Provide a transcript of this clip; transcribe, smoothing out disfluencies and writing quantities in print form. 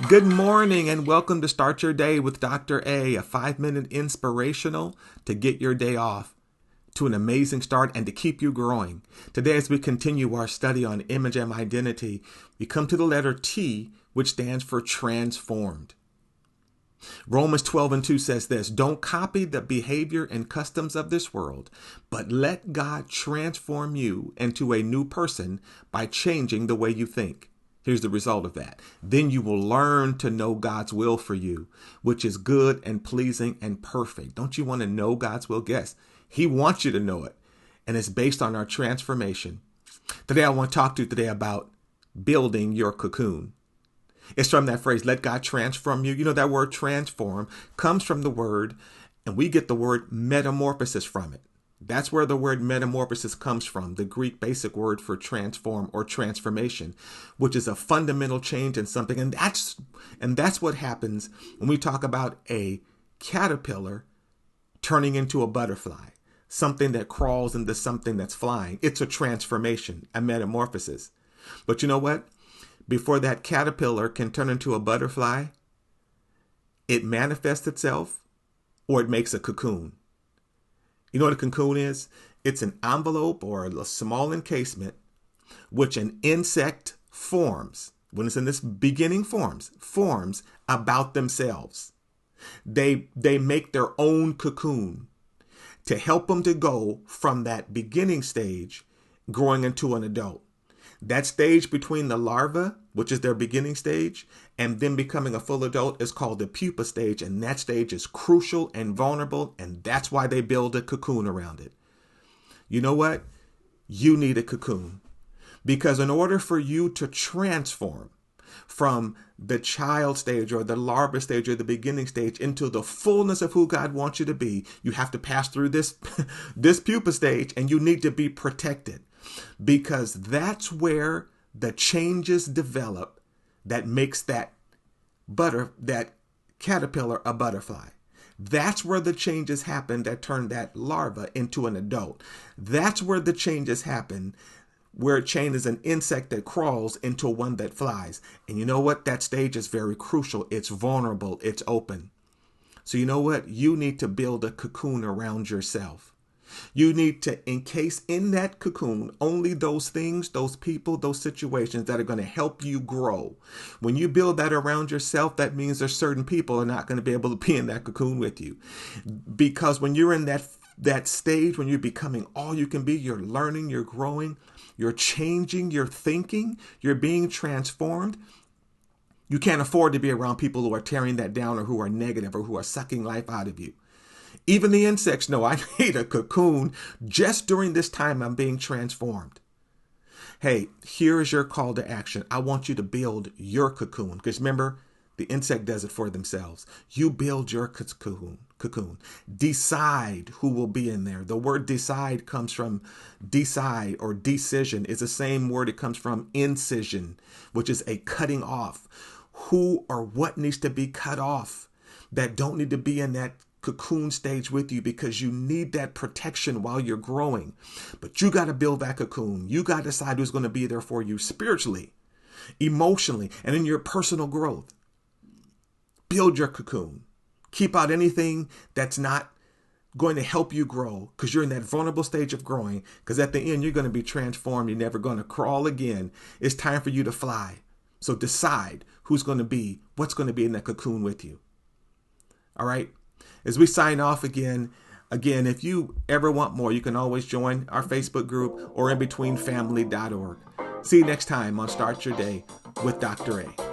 Good morning and welcome to Start Your Day with Dr. A 5-minute inspirational to get your day off to an amazing start and to keep you growing. Today, as we continue our study on image and identity, we come to the letter T, which stands for transformed. Romans 12:2 says this: don't copy the behavior and customs of this world, but let God transform you into a new person by changing the way you think. Here's the result of that. Then you will learn to know God's will for you, which is good and pleasing and perfect. Don't you want to know God's will? Yes, He wants you to know it. And it's based on our transformation. Today, I want to talk to you today about building your cocoon. It's from that phrase, let God transform you. You know, that word transform comes from the word, and we get the word metamorphosis from it. That's where the word metamorphosis comes from, the Greek basic word for transform or transformation, which is a fundamental change in something. And that's what happens when we talk about a caterpillar turning into a butterfly, something that crawls into something that's flying. It's a transformation, a metamorphosis. But you know what? Before that caterpillar can turn into a butterfly, it manifests itself or it makes a cocoon. You know what a cocoon is? It's an envelope or a small encasement which an insect forms, when it's in this beginning forms about themselves. They make their own cocoon to help them to go from that beginning stage growing into an adult. That stage between the larva, which is their beginning stage, and then becoming a full adult is called the pupa stage. And that stage is crucial and vulnerable. And that's why they build a cocoon around it. You know what? You need a cocoon. Because in order for you to transform from the child stage or the larva stage or the beginning stage into the fullness of who God wants you to be, you have to pass through this, this pupa stage, and you need to be protected. Because that's where the changes develop that makes that caterpillar a butterfly. That's where the changes happen that turn that larva into an adult. That's where the changes happen, where it changes an insect that crawls into one that flies. And you know what? That stage is very crucial. It's vulnerable. It's open. So you know what? You need to build a cocoon around yourself. You need to encase in that cocoon only those things, those people, those situations that are going to help you grow. When you build that around yourself, that means there's certain people are not going to be able to be in that cocoon with you. Because when you're in that stage, when you're becoming all you can be, you're learning, you're growing, you're changing, you're thinking, you're being transformed. You can't afford to be around people who are tearing that down or who are negative or who are sucking life out of you. Even the insects know I need a cocoon just during this time I'm being transformed. Hey, here is your call to action. I want you to build your cocoon. Because remember, the insect does it for themselves. You build your cocoon. Decide who will be in there. The word decide comes from decide or decision. Is the same word it comes from incision, which is a cutting off. Who or what needs to be cut off that don't need to be in that cocoon stage with you, because you need that protection while you're growing. But you got to build that cocoon. You got to decide who's going to be there for you spiritually, emotionally, and in your personal growth. Build your cocoon. Keep out anything that's not going to help you grow, because you're in that vulnerable stage of growing, because at the end you're going to be transformed. You're never going to crawl again. It's time for you to fly. So decide who's going to be, what's going to be in that cocoon with you. All right. As we sign off again, if you ever want more, you can always join our Facebook group or inbetweenfamily.org. See you next time on Start Your Day with Dr. A.